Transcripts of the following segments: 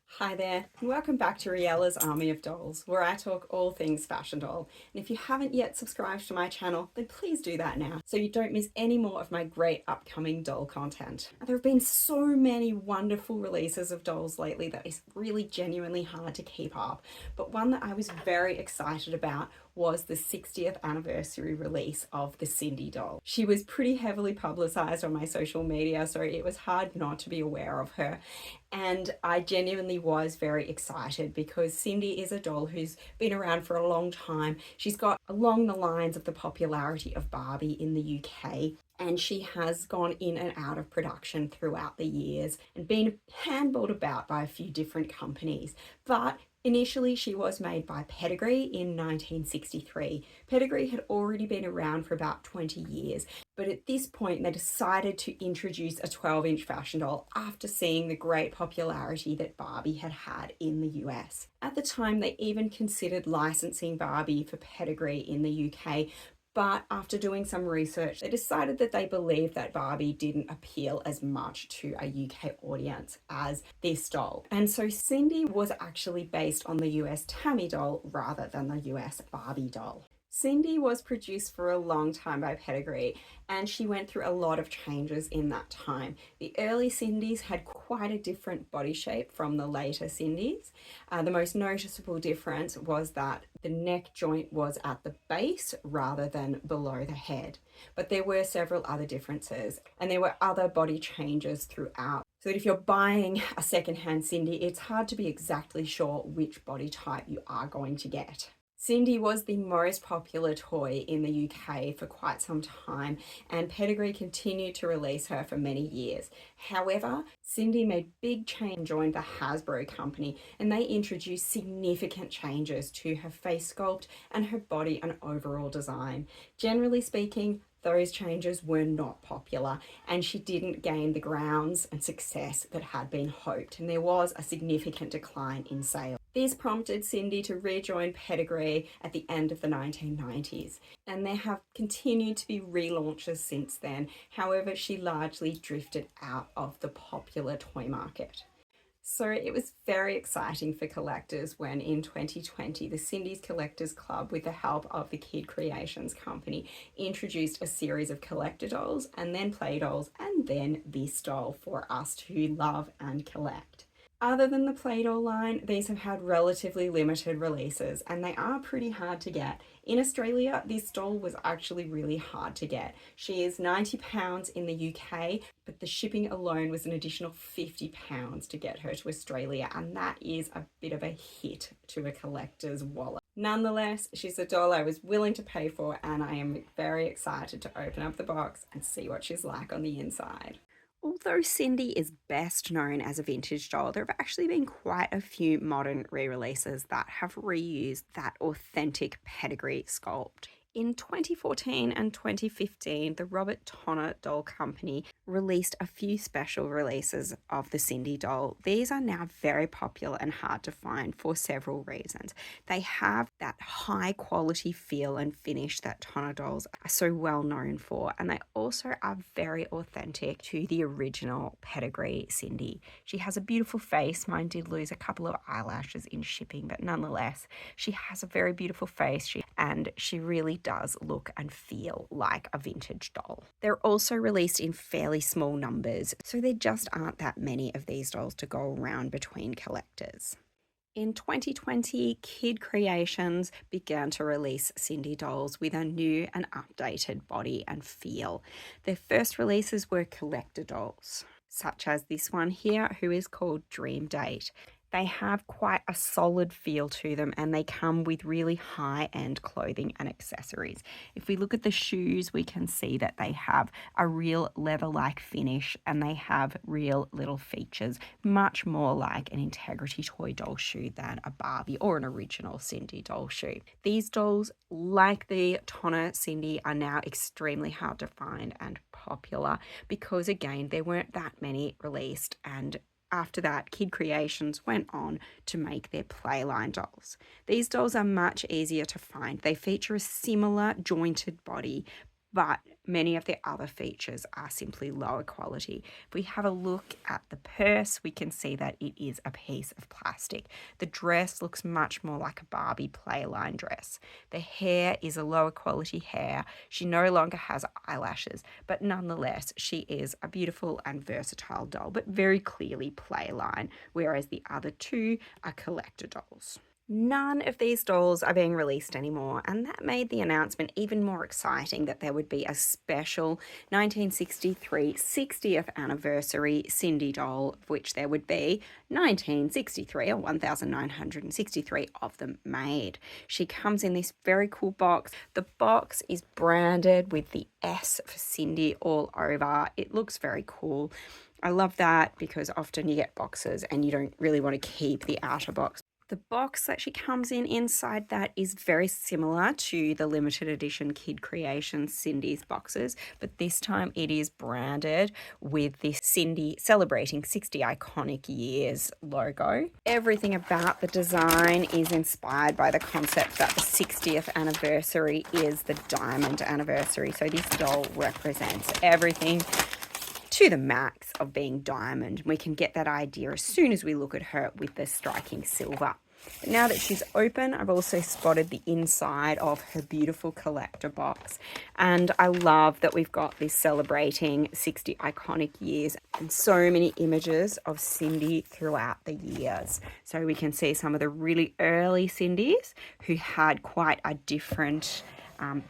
Hi there, and welcome back to Riella's Army of Dolls, where I talk all things fashion doll. And if you haven't yet subscribed to my channel, then please do that now so you don't miss any more of my great upcoming doll content. There have been so many wonderful releases of dolls lately that is really genuinely hard to keep up, but one that I was very excited about was the 60th anniversary release of the Sindy doll. She was pretty heavily publicized on my social media, so it was hard not to be aware of her. And I genuinely was very excited because Sindy is a doll who's been around for a long time. She's got along the lines of the popularity of Barbie in the UK, and she has gone in and out of production throughout the years and been handballed about by a few different companies. But initially, she was made by Pedigree in 1963. Pedigree had already been around for about 20 years, but at this point, they decided to introduce a 12-inch fashion doll after seeing the great popularity that Barbie had had in the US. At the time, they even considered licensing Barbie for Pedigree in the UK, but after doing some research, they decided that they believed that Barbie didn't appeal as much to a UK audience as this doll. And so Sindy was actually based on the US Tammy doll rather than the US Barbie doll. Sindy was produced for a long time by Pedigree, and she went through a lot of changes in that time. The early Sindys had quite a different body shape from the later Sindys. The most noticeable difference was that the neck joint was at the base rather than below the head. But there were several other differences, and there were other body changes throughout. So that if you're buying a secondhand Sindy, it's hard to be exactly sure which body type you are going to get. Sindy was the most popular toy in the UK for quite some time, and Pedigree continued to release her for many years. However, Sindy made big change and joined the Hasbro company, and they introduced significant changes to her face sculpt and her body and overall design. Generally speaking, those changes were not popular, and she didn't gain the grounds and success that had been hoped, and there was a significant decline in sales. This prompted Sindy to rejoin Pedigree at the end of the 1990s, and there have continued to be relaunches since then. However, she largely drifted out of the popular toy market. So it was very exciting for collectors when in 2020 the Sindy's Collectors Club, with the help of the Kid Kreations company, introduced a series of collector dolls and then play dolls and then this doll for us to love and collect. Other than the Play-Doh line, these have had relatively limited releases and they are pretty hard to get. In Australia, this doll was actually really hard to get. She is £90 in the UK, but the shipping alone was an additional £50 to get her to Australia, and that is a bit of a hit to a collector's wallet. Nonetheless, she's a doll I was willing to pay for, and I am very excited to open up the box and see what she's like on the inside. Although Sindy is best known as a vintage doll, there have actually been quite a few modern re-releases that have reused that authentic pedigree sculpt. In 2014 and 2015, the Robert Tonner Doll Company released a few special releases of the Sindy doll. These are now very popular and hard to find for several reasons. They have that high quality feel and finish that Tonner dolls are so well known for, and they also are very authentic to the original Pedigree Sindy. She has a beautiful face. Mine did lose a couple of eyelashes in shipping, but nonetheless, she has a very beautiful face, and she really does look and feel like a vintage doll. They're also released in fairly small numbers, so there just aren't that many of these dolls to go around between collectors. In 2020, Kid Kreations began to release Sindy dolls with a new and updated body and feel. Their first releases were collector dolls, such as this one here, who is called Dream Date. They have quite a solid feel to them, and they come with really high-end clothing and accessories. If we look at the shoes, we can see that they have a real leather-like finish, and they have real little features, much more like an Integrity Toy doll shoe than a Barbie or an original Sindy doll shoe. These dolls, like the Tonner Sindy, are now extremely hard to find and popular because, again, there weren't that many released, and after that, Kid Kreations went on to make their Playline dolls. These dolls are much easier to find. They feature a similar jointed body, but many of the other features are simply lower quality. If we have a look at the purse, we can see that it is a piece of plastic. The dress looks much more like a Barbie playline dress. The hair is a lower quality hair. She no longer has eyelashes, but nonetheless, she is a beautiful and versatile doll, but very clearly playline, whereas the other two are collector dolls. None of these dolls are being released anymore, and that made the announcement even more exciting that there would be a special 1963 60th anniversary Sindy doll, of which there would be 1963 or 1963 of them made. She comes in this very cool box. The box is branded with the S for Sindy all over. It looks very cool. I love that because often you get boxes and you don't really want to keep the outer box. The box that she comes in inside that is very similar to the limited edition Kid Kreations Sindy's boxes, but this time it is branded with the Sindy Celebrating 60 Iconic Years logo. Everything about the design is inspired by the concept that the 60th anniversary is the diamond anniversary. So this doll represents everything to the max of being diamond. We can get that idea as soon as we look at her with the striking silver. But now that she's open, I've also spotted the inside of her beautiful collector box. And I love that we've got this celebrating 60 iconic years and so many images of Sindy throughout the years. So we can see some of the really early Sindys who had quite a different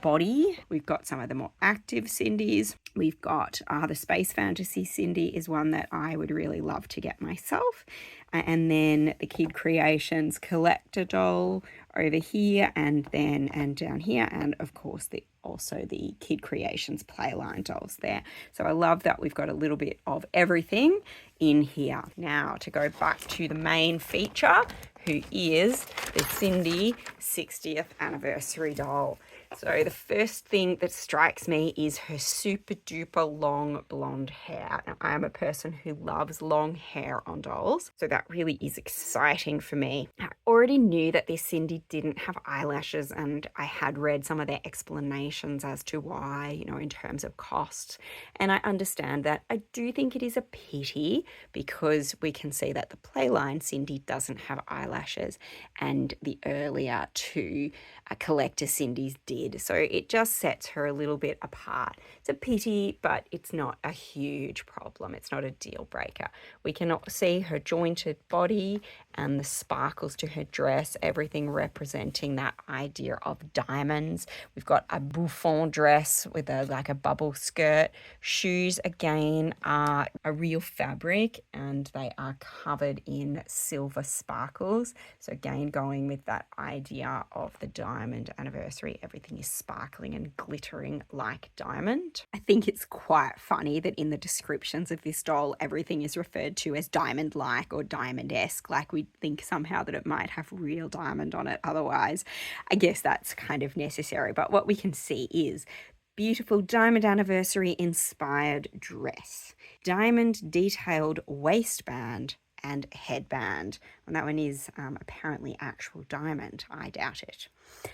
body. We've got some of the more active Sindys. We've got the Space Fantasy Sindy is one that I would really love to get myself. And then the Kid Kreations collector doll over here and down here. And of course, also the Kid Kreations playline dolls there. So I love that we've got a little bit of everything in here. Now to go back to the main feature, who is the Sindy 60th anniversary doll. So the first thing that strikes me is her super duper long blonde hair. Now, I am a person who loves long hair on dolls, so that really is exciting for me. I already knew that this Sindy didn't have eyelashes, and I had read some of their explanations as to why, in terms of costs. And I understand that. I do think it is a pity because we can see that the playline Sindy doesn't have eyelashes, and the earlier two collector Sindys did. So it just sets her a little bit apart. It's a pity, but it's not a huge problem. It's not a deal breaker. We can see her jointed body and the sparkles to her dress, everything representing that idea of diamonds. We've got a bouffant dress with like a bubble skirt. Shoes, again, are a real fabric and they are covered in silver sparkles. So again, going with that idea of the diamond anniversary, everything is sparkling and glittering like diamond. I think it's quite funny that in the descriptions of this doll, everything is referred to as diamond-like or diamond-esque, like we think somehow that it might have real diamond on it. Otherwise, I guess that's kind of necessary. But what we can see is beautiful diamond anniversary inspired dress, diamond detailed waistband and headband. And that one is apparently actual diamond. I doubt it.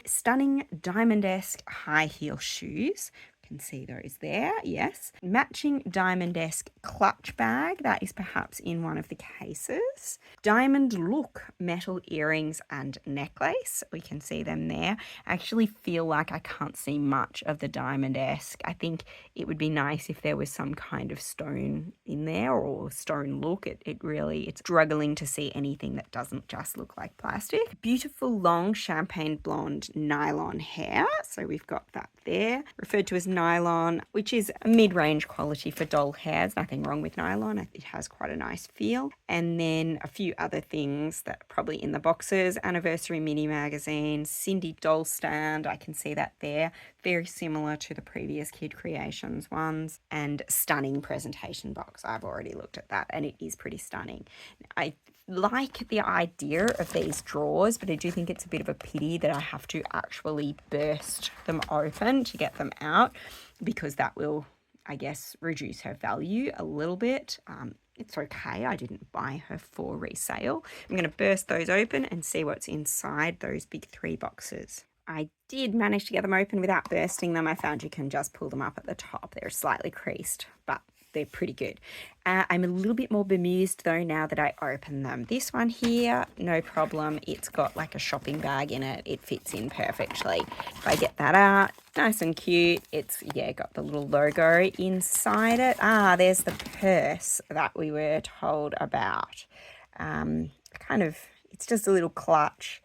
Stunning diamond-esque high heel shoes. Can see those there, yes. Matching diamond-esque clutch bag, that is perhaps in one of the cases. Diamond look metal earrings and necklace, we can see them there. I actually feel like I can't see much of the diamond-esque. I think it would be nice if there was some kind of stone in there or stone look. It's struggling to see anything that doesn't just look like plastic. Beautiful long champagne blonde nylon hair, so we've got that there, referred to as nylon, which is a mid-range quality for doll hairs. Nothing wrong with nylon. It has quite a nice feel. And then a few other things that are probably in the boxes. Anniversary mini magazine, Sindy doll stand. I can see that there. Very similar to the previous Kid Kreations ones. And stunning presentation box. I've already looked at that and it is pretty stunning. I like the idea of these drawers, but I do think it's a bit of a pity that I have to actually burst them open to get them out, because that will, I guess, reduce her value a little bit. It's okay, I didn't buy her for resale. I'm going to burst those open and see what's inside those big 3 boxes. I did manage to get them open without bursting them. I found you can just pull them up at the top. They're slightly creased, but they're pretty good. I'm a little bit more bemused though now that I open them. This one here, no problem. It's got like a shopping bag in it. It fits in perfectly. If I get that out, nice and cute. It's, yeah, got the little logo inside it. Ah, there's the purse that we were told about. It's just a little clutch.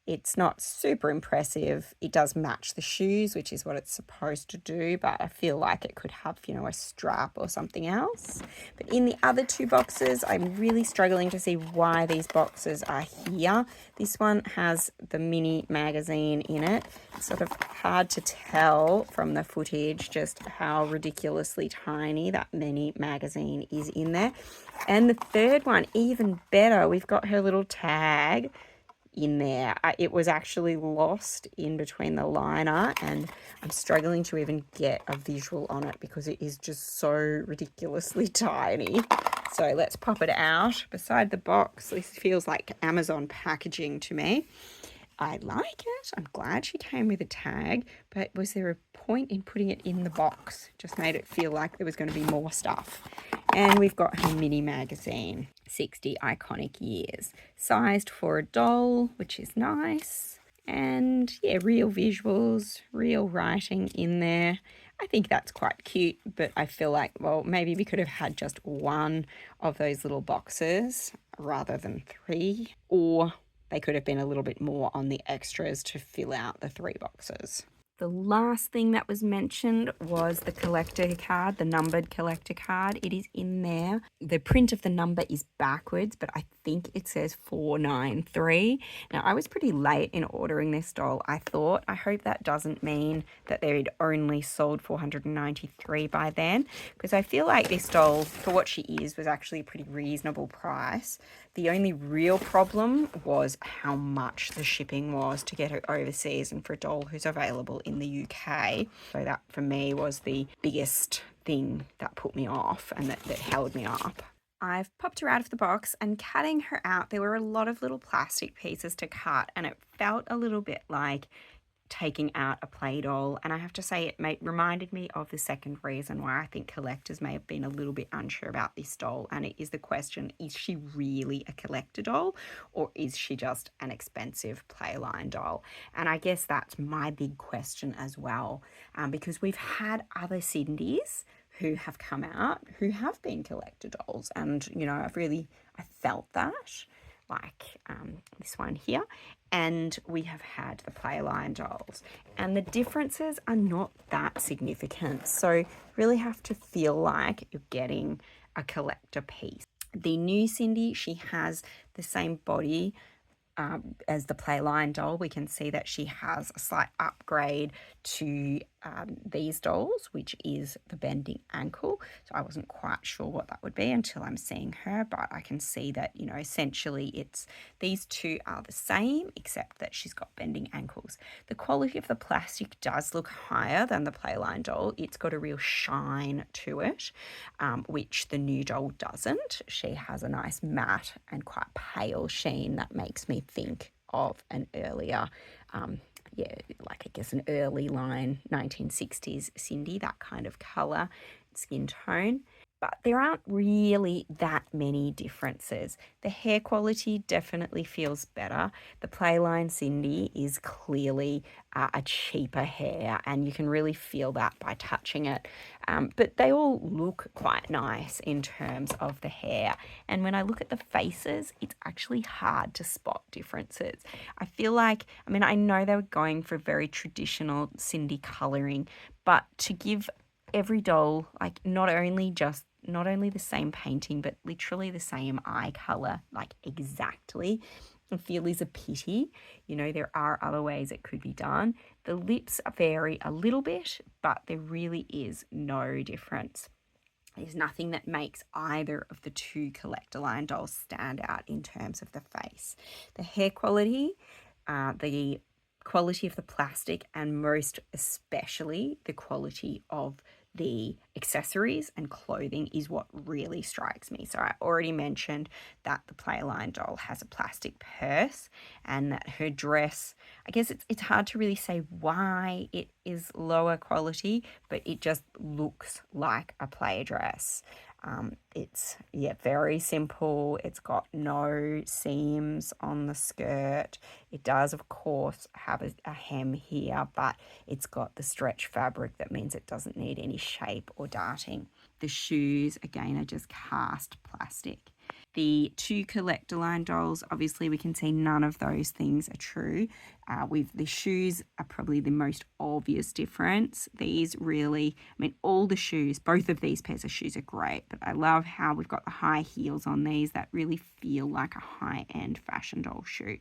It's not super impressive. It does match the shoes, which is what it's supposed to do, but I feel like it could have, you know, a strap or something else. But in the other two boxes, I'm really struggling to see why these boxes are here. This one has the mini magazine in it. It's sort of hard to tell from the footage just how ridiculously tiny that mini magazine is in there. And the third one, even better, we've got her little tag in there. It was actually lost in between the liner, and I'm struggling to even get a visual on it because it is just so ridiculously tiny. So let's pop it out beside the box. This feels like Amazon packaging to me. I like it. I'm glad she came with a tag, but was there a point in putting it in the box? Just made it feel like there was going to be more stuff. And we've got her mini magazine, 60 Iconic Years, sized for a doll, which is nice. And yeah, real visuals, real writing in there. I think that's quite cute, but I feel like, well, maybe we could have had just one of those little boxes rather than three, or they could have been a little bit more on the extras to fill out the 3 boxes. The last thing that was mentioned was the collector card, the numbered collector card. It is in there. The print of the number is backwards, but I think it says 493. Now, I was pretty late in ordering this doll, I thought. I hope that doesn't mean that they'd only sold 493 by then, because I feel like this doll, for what she is, was actually a pretty reasonable price. The only real problem was how much the shipping was to get her overseas and for a doll who's available in the UK. So that for me was the biggest thing that put me off and that held me up. I've popped her out of the box, and cutting her out, there were a lot of little plastic pieces to cut, and it felt a little bit like taking out a play doll, and I have to say it reminded me of the second reason why I think collectors may have been a little bit unsure about this doll, and it is the question, is she really a collector doll or is she just an expensive playline doll? And I guess that's my big question as well, because we've had other Sindys who have come out who have been collector dolls, and you know, I felt that, like this one here. And we have had the playline dolls, and the differences are not that significant. So really have to feel like you're getting a collector piece. The new Sindy, she has the same body as the playline doll. We can see that she has a slight upgrade to these dolls, which is the bending ankle. So I wasn't quite sure what that would be until I'm seeing her, but I can see that, you know, essentially it's these two are the same, except that she's got bending ankles. The quality of the plastic does look higher than the playline doll. It's got a real shine to it, which the new doll doesn't. She has a nice matte and quite pale sheen that makes me think of an earlier like I guess an early line 1960s Sindy, that kind of colour, skin tone. But there aren't really that many differences. The hair quality definitely feels better. The playline Sindy is clearly a cheaper hair, and you can really feel that by touching it. But they all look quite nice in terms of the hair. And when I look at the faces, it's actually hard to spot differences. I feel like, I mean, I know they were going for very traditional Sindy colouring, but to give every doll, like not only the same painting, but literally the same eye color, like exactly, I feel is a pity. You know, there are other ways it could be done. The lips vary a little bit, but there really is no difference. There's nothing that makes either of the two collector line dolls stand out in terms of the face. The hair quality, the quality of the plastic, and most especially the quality of the accessories and clothing is what really strikes me. So I already mentioned that the Playline doll has a plastic purse, and that her dress, I guess it's hard to really say why it is lower quality, but it just looks like a play dress. It's, yeah, very simple. It's got no seams on the skirt. It does, of course, have a hem here, but it's got the stretch fabric that means it doesn't need any shape or darting. The shoes, again, are just cast plastic. The two collector line dolls, obviously we can see none of those things are true. With the shoes are probably the most obvious difference. These really, I mean, all the shoes, both of these pairs of shoes are great, but I love how we've got the high heels on these that really feel like a high-end fashion doll shoe.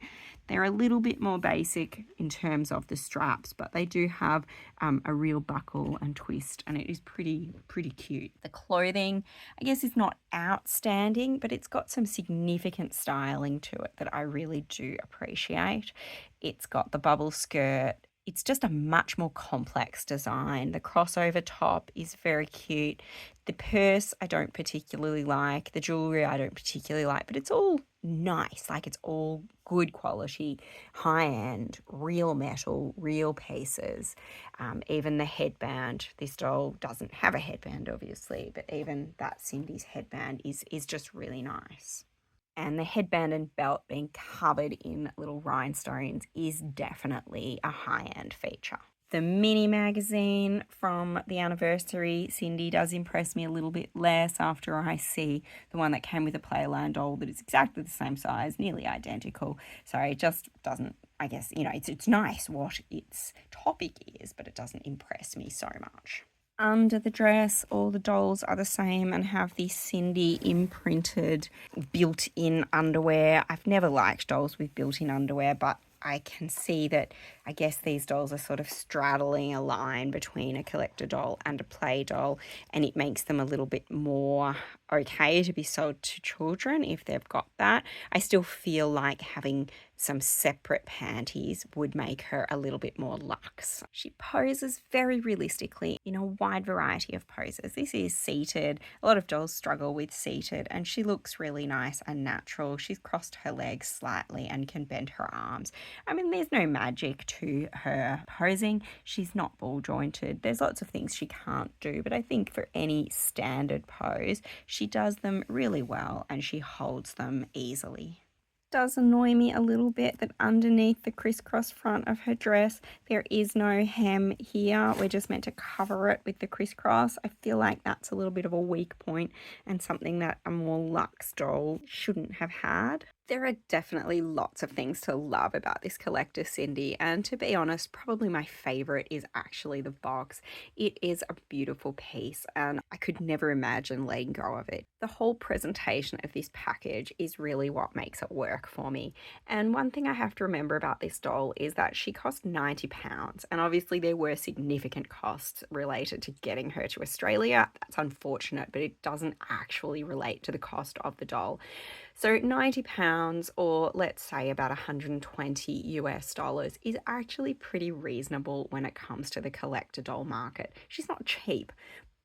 They're a little bit more basic in terms of the straps, but they do have a real buckle and twist, and it is pretty cute. The clothing, I guess, is not outstanding, but it's got some significant styling to it that I really do appreciate. It's got the bubble skirt. It's just a much more complex design. The crossover top is very cute. The purse I don't particularly like. The jewelry I don't particularly like, but it's all nice. Like, it's all good quality, high end, real metal, real pieces. Even the headband, this doll doesn't have a headband obviously, but even that Sindy's headband is just really nice. And the headband and belt being covered in little rhinestones is definitely a high-end feature. The mini magazine from the anniversary Sindy does impress me a little bit less after I see the one that came with a Playline doll that is exactly the same size, nearly identical. So it just doesn't, I guess, you know, it's nice what its topic is, but it doesn't impress me so much. Under the dress, all the dolls are the same and have the Sindy imprinted built-in underwear. I've never liked dolls with built-in underwear, but I can see that, I guess, these dolls are sort of straddling a line between a collector doll and a play doll, and it makes them a little bit more okay to be sold to children if they've got that. I still feel like having some separate panties would make her a little bit more luxe. She poses very realistically in a wide variety of poses. This is seated. A lot of dolls struggle with seated, and she looks really nice and natural. She's crossed her legs slightly and can bend her arms. I mean, there's no magic to her posing. She's not ball jointed. There's lots of things she can't do, but I think for any standard pose, she does them really well and she holds them easily. Does annoy me a little bit that underneath the crisscross front of her dress there is no hem here. We're just meant to cover it with the crisscross. I feel like that's a little bit of a weak point and something that a more luxe doll shouldn't have had. There are definitely lots of things to love about this collector Sindy, and to be honest, probably my favorite is actually the box. It is a beautiful piece and I could never imagine letting go of it. The whole presentation of this package is really what makes it work for me. And one thing I have to remember about this doll is that she cost £90, and obviously there were significant costs related to getting her to Australia. That's unfortunate, but it doesn't actually relate to the cost of the doll. So £90, or let's say about 120 US dollars, is actually pretty reasonable when it comes to the collector doll market. She's not cheap,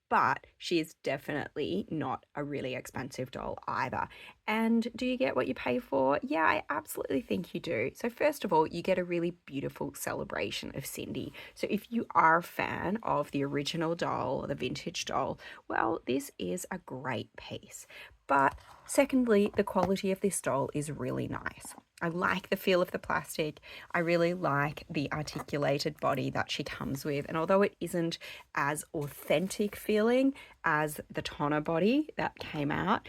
but she is definitely not a really expensive doll either. And do you get what you pay for? Yeah, I absolutely think you do. So first of all, you get a really beautiful celebration of Sindy. So if you are a fan of the original doll, the vintage doll, well, this is a great piece. But secondly, the quality of this doll is really nice. I like the feel of the plastic. I really like the articulated body that she comes with. And although it isn't as authentic feeling as the toner body that came out,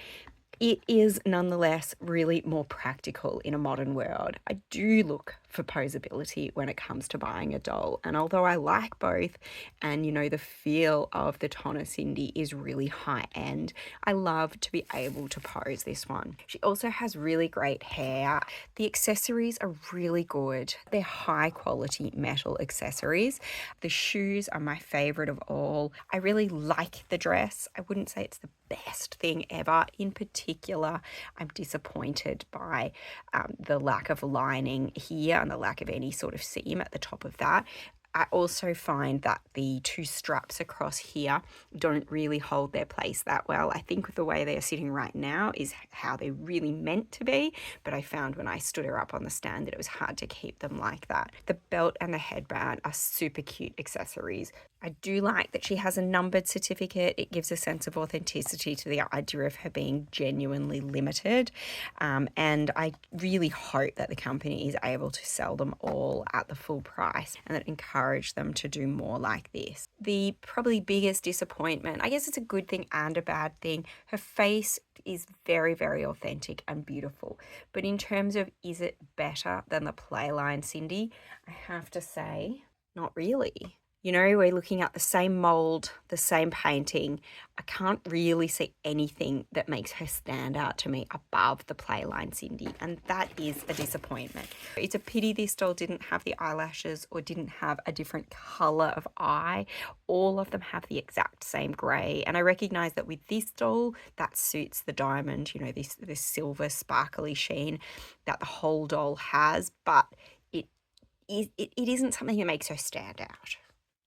it is nonetheless really more practical in a modern world. I do look for posability when it comes to buying a doll, and although I like both, and you know, the feel of the toner Sindy is really high end, I love to be able to pose this one. She also has really great hair. The accessories are really good. They're high quality metal accessories. The shoes are my favorite of all. I really like the dress. I wouldn't say it's the best thing ever. In particular, I'm disappointed by the lack of lining here and the lack of any sort of seam at the top of that. I also find that the two straps across here don't really hold their place that well. I think the way they are sitting right now is how they're really meant to be, but I found when I stood her up on the stand that it was hard to keep them like that. The belt and the headband are super cute accessories. I do like that she has a numbered certificate. It gives a sense of authenticity to the idea of her being genuinely limited. And I really hope that the company is able to sell them all at the full price and that encourage them to do more like this. The probably biggest disappointment, I guess it's a good thing and a bad thing, her face is very, very authentic and beautiful. But in terms of is it better than the Playline Sindy, I have to say, not really. You know, we're looking at the same mold, the same painting. I can't really see anything that makes her stand out to me above the Playline Sindy, and that is a disappointment. It's a pity this doll didn't have the eyelashes or didn't have a different colour of eye. All of them have the exact same grey, and I recognise that with this doll, that suits the diamond, you know, this silver sparkly sheen that the whole doll has, but it isn't something that makes her stand out.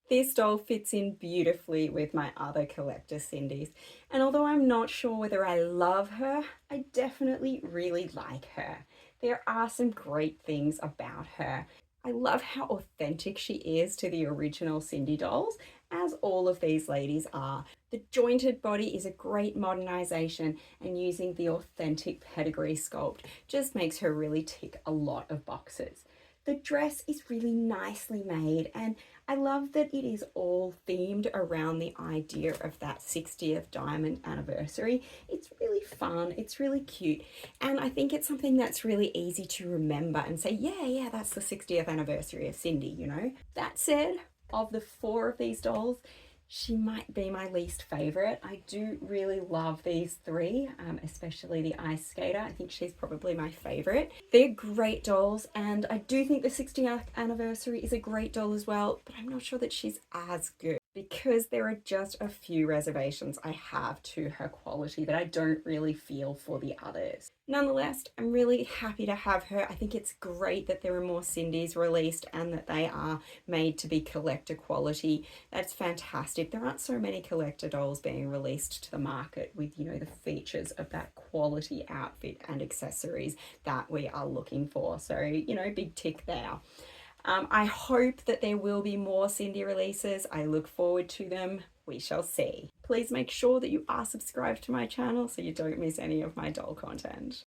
This doll fits in beautifully with my other collector Sindys, and although I'm not sure whether I love her, I definitely really like her. There are some great things about her. I love how authentic she is to the original Sindy dolls, as all of these ladies are. The jointed body is a great modernisation, and using the authentic pedigree sculpt just makes her really tick a lot of boxes. The dress is really nicely made, and I love that it is all themed around the idea of that 60th diamond anniversary. It's really fun, it's really cute, and I think it's something that's really easy to remember and say, yeah, that's the 60th anniversary of Sindy, you know. That said, of the 4 of these dolls, she might be my least favourite. I do really love these 3, especially the ice skater. I think she's probably my favourite. They're great dolls, and I do think the 60th anniversary is a great doll as well, but I'm not sure that she's as good because there are just a few reservations I have to her quality that I don't really feel for the others. Nonetheless, I'm really happy to have her. I think it's great that there are more Sindys released and that they are made to be collector quality. That's fantastic. There aren't so many collector dolls being released to the market with, you know, the features of that quality outfit and accessories that we are looking for. So, you know, big tick there. I hope that there will be more Sindy releases. I look forward to them. We shall see. Please make sure that you are subscribed to my channel so you don't miss any of my doll content.